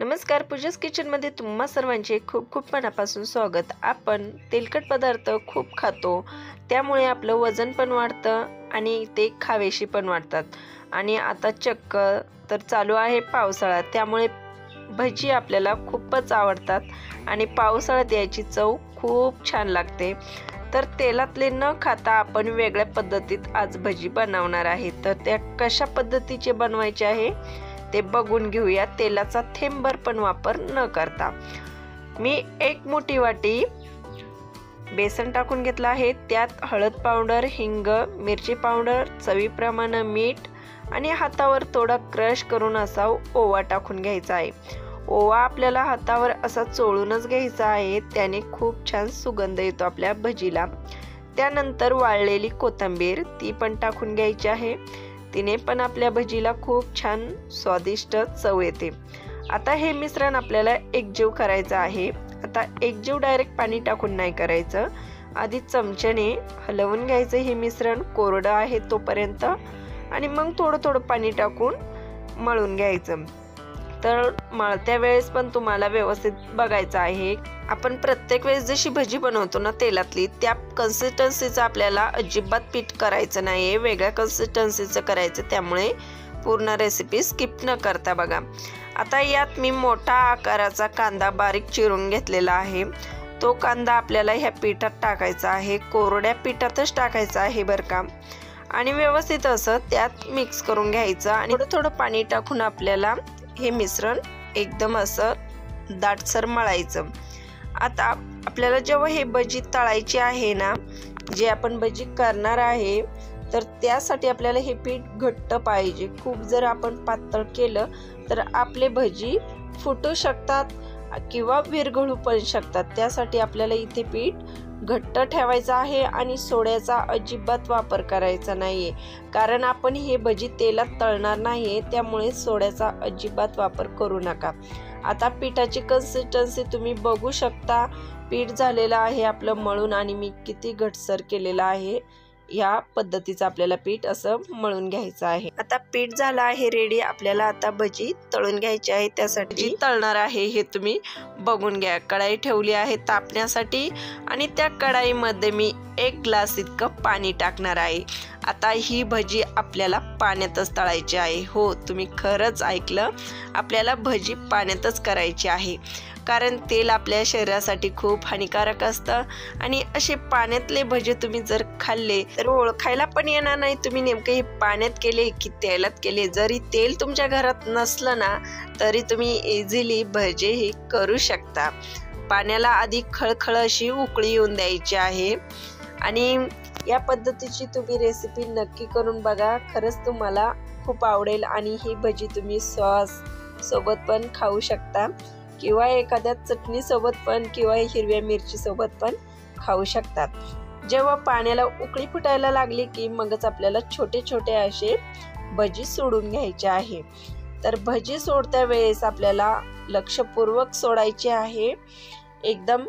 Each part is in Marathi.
नमस्कार, पूजा's किचनमध्ये तुम्हा सर्वांचे खूप खूप मनापासून स्वागत। आपण तेलकट पदार्थ खूप खातो, त्यामुळे आपलं वजन पण वाढतं आणि ते खावेशी पण वाटतात। आणि आता चक्क तर चालू आहे पावसाळा, त्यामुळे भजी आपल्याला खूपच आवडतात आणि पावसाळ्यात याची चव खूप छान लागते। तर तेलातले न खाता आपण वेगळ्या पद्धतीत आज भजी बनवणार आहे। तर त्या कशा पद्धतीचे बनवायचे आहे ते बघून घेऊया, तेलाचा थेंबर पण वापर न करता। मी एक मोठी वाटी बेसन टाकून घेतला आहे, त्यात हळद पावडर, हिंग, मिरची पावडर, चवीप्रमाणे मीठ आणि हातावर थोडा क्रश करून असा ओवा टाकून घ्यायचा आहे। ओवा आपल्याला हातावर असा चोळूनच घ्यायचा आहे, त्याने खूप छान सुगंध येतो आपल्या भजीला। त्यानंतर वाळलेली कोथिंबीर ती पण टाकून घ्यायची आहे, तिने पण आपल्या भजीला खूप छान स्वादिष्ट चव येते। आता हे मिश्रण आपल्याला एकजीव करायचं आहे। आता एकजीव डायरेक्ट पाणी टाकून नाही करायचं, आधी चमच्याने हलवून घ्यायचं हे मिश्रण कोरडं आहे तोपर्यंत, आणि मग थोडं थोडं पाणी टाकून मळून घ्यायचं। तर मळत्या वेळेस पण तुम्हाला व्यवस्थित बघायचं आहे, आपण प्रत्येक वेळेस जशी भजी बनवतो ना तेलातली, त्या कन्सिस्टन्सीचं आपल्याला अजिबात पीठ करायचं नाहीये, वेगळ्या कन्सिस्टन्सीचं करायचं। त्यामुळे पूर्ण रेसिपी स्किप न करता बघा। आता यात मी मोठा आकाराचा कांदा बारीक चिरून घेतलेला आहे, तो कांदा आपल्याला ह्या पिठात टाकायचा आहे, कोरड्या पिठातच टाकायचा आहे बरं का। आणि व्यवस्थित असं त्यात मिक्स करून घ्यायचं आणि थोडं थोडं पाणी टाकून आपल्याला हे मिश्रण एकदम असं दाटसर मळायचं। आता आपल्याला जेव्हा हे भजी तळायची आहे ना, जे आपण भजी करणार आहे, तर त्यासाठी आपल्याला हे पीठ घट्ट पाहिजे। खूप जर आपण पातळ केलं तर आपले भजी फुटू शकतात किंवा विरघळू पण शकतात। त्यासाठी आपल्याला इथे पीठ घट्ट ठेवायचं आहे आणि सोड्याचा अजिबात वापर करायचा नाहीये, कारण आपण हे भजी तेलात तळणार नाहीये, त्यामुळे सोड्याचा अजिबात वापर करू नका। आता पिठाची कन्सिस्टन्सी तुम्ही बघू शकता, पीठ झालेलं आहे आपलं मळून, आणि मी किती घट्टसर केलेलं आहे। या पद्धतीचं आपल्याला पीठ असं मळून घ्यायचं आहे। आता पीठ झालं आहे रेडी, आपल्याला आता भजी तळून घ्यायची आहे। त्यासाठी तळणार आहे हे तुम्ही बघून घ्या। कढाई ठेवली आहे तापण्यासाठी, आणि त्या कढाईमध्ये मी 1 ग्लास इतकं पाणी टाकणार आहे। आता ही भजी आपल्याला पाण्यातच तळायची आहे। हो, तुम्ही खरंच ऐकलं, आपल्याला भजी पाण्यातच करायची आहे, कारण तेल आपल्या शरीरासाठी खूप हानिकारक असतं, आणि असे पाण्यातले भजे तुम्ही जर खाल्ले तर ओळखायला पण येणार नाही तुम्ही नेमके हे पाण्यात केले की तेलात केले। जरी तेल तुमच्या घरात नसलं ना, तरी तुम्ही इझिली भजे हे करू शकता। पाण्याला आधी खळखळ अशी उकळी येऊन द्यायची आहे, आणि या पद्धतीची तुम्ही रेसिपी नक्की करून बघा, खरंच तुम्हाला खूप आवडेल। आणि ही भजी तुम्ही सॉस सोबत पण खाऊ शकता, किंवा एखाद्या चटणी सोबत पण, किंवा हिरव्या मिरची सोबत पण खाऊ शकतात। जेव्हा पाण्याला उकळी फुटायला लागली की मगच आपल्याला छोटे छोटे असे भजी सोडून घ्यायचे आहे। तर भजी सोडत्या वेळेस आपल्याला लक्षपूर्वक सोडायचे आहे, एकदम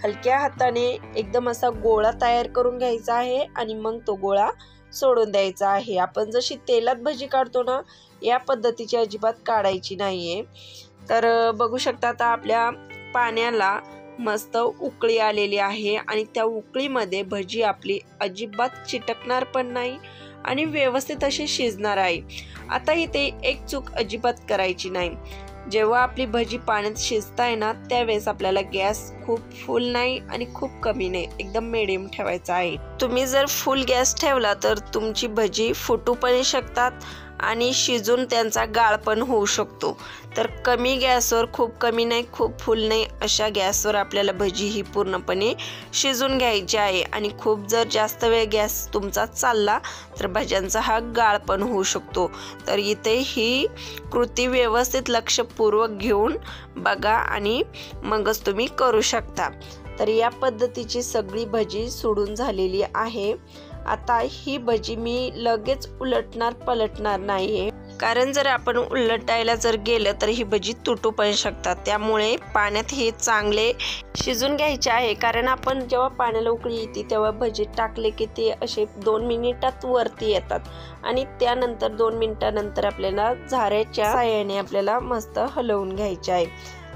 हलक्या हाताने एकदम असा गोळा तयार करून घ्यायचा आहे, आणि मग तो गोळा सोडून द्यायचा आहे। आपण जशी तेलात भजी काढतो ना, या पद्धतीची अजिबात काढायची नाहीये। तर बघू शकता आता आपल्या पाण्याला मस्त उकळी आलेली आहे, आणि त्या उकळीमध्ये भजी आपली अजिबात चिटकणार पण नाही आणि व्यवस्थित अशी शिजणार आहे। आता इथे एक चूक अजिबात करायची नाही, जेव्हा आपली भजी पाण्यात शिजताय ना, त्यावेळेस आपल्याला गॅस खूप फुल नाही आणि खूप कमी नाही, एकदम मिडियम ठेवायचा आहे। तुम्ही जर फुल गॅस ठेवला तर तुमची भजी फुटू पण शकतात आणि शिजून त्यांचा गाळ पण होऊ शकतो। तर कमी गॅसवर, खूप कमी नाही खूप फुल नाही, अशा गॅसवर आपल्याला भजी ही पूर्णपणे शिजून घ्यायची आहे। आणि खूप जर जास्त वेळ गॅस तुमचा चालला तर भज्यांचा हा गाळ पण होऊ शकतो। तर इथे ही कृती व्यवस्थित लक्षपूर्वक घेऊन बघा, आणि मगच तुम्ही करू शकता। तर या पद्धतीची सगळी भजी सोडून झालेली आहे, आता ही भजी मी लगेच उलटणार पलटणार नाहीये, कारण जर आपण उलटायला जर गेलं तर ही भजी तुटू पण शकतात। त्यामुळे पाण्यात हे चांगले शिजून घ्यायचे आहे, कारण आपण जेव्हा पाण्याला उकळी येते तेव्हा भजी टाकले की ते असे 2 मिनिटात वरती येतात आणि त्यानंतर 2 मिनिटानंतर आपल्याला झाऱ्याच्या साहाय्याने आपल्याला मस्त हलवून घ्यायचे आहे।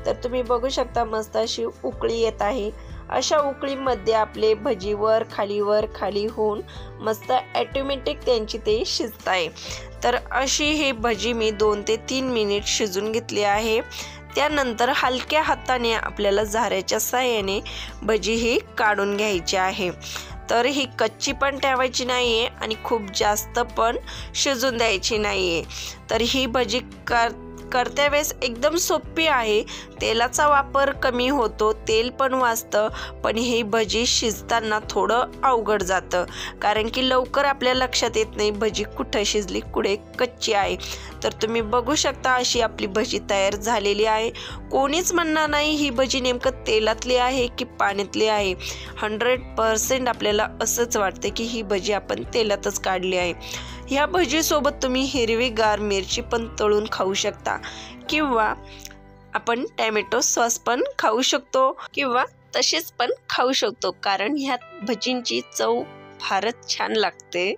तर तुम्ही बघू शकता मस्त अशी उकळी येत आहे। अशा उकळीमध्ये आपले भजी वर खाली होऊन मस्त ऑटोमॅटिक त्यांची ते शिजत आहे। तर अशी ही भजी मी 2 ते 3 मिनिट शिजून घेतली आहे। त्यानंतर हलक्या हाताने आपल्याला झाऱ्याच्या साहाय्याने भजी ही काढून घ्यायची आहे। तर ही कच्ची पण ठेवायची नाहीये आणि खूप जास्त पण शिजून द्यायची नाहीये। तर ही भजी करत्या वेळेस एकदम सोपी आहे। तेलाचा वापर कमी होतो, तेल पण वाचतं, पण ही भजी शिजताना थोडं अवघड जातं, कारण की लवकर आपल्या लक्षात येत नाही भजी कुठं शिजली कुठे कच्ची आहे। तर तुम्ही बघू शकता अशी आपली भजी तयार झालेली आहे। कोणीच म्हणणार नाही ही भजी नेमकं तेलातली आहे की पाण्यातली आहे। 100% आपल्याला असंच वाटते की ही भजी आपण तेलातच काढली आहे। ह्या भजीसोबत तुम्ही हिरवीगार मिरची पण तळून खाऊ शकता, किंवा आपण टॅमॅटो सॉस पण खाऊ शकतो, किंवा तसेच पण खाऊ शकतो, कारण ह्या भजींची चव फारच छान लागते।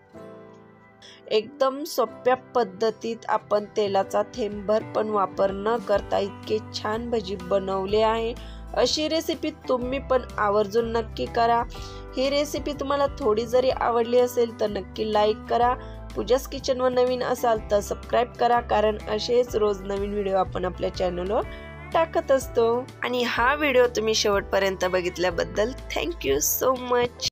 एकदम सोप्या पद्धतीत आपण तेलाचा थेंबभर पण वापर न करता इतके छान भजी बनवले आहे। अशी रेसिपी तुम्ही पण आवर्जून नक्की करा। ही रेसिपी तुम्हाला थोडी जरी आवडली असेल तर नक्की लाईक करा। पूजास किचनवर नवीन असाल तर सबस्क्राईब करा, कारण असेच रोज नवीन व्हिडिओ आपण आपल्या चॅनलवर टाकत असतो। आणि हा व्हिडिओ तुम्ही शेवटपर्यंत बघितल्याबद्दल थँक्यू सो मच।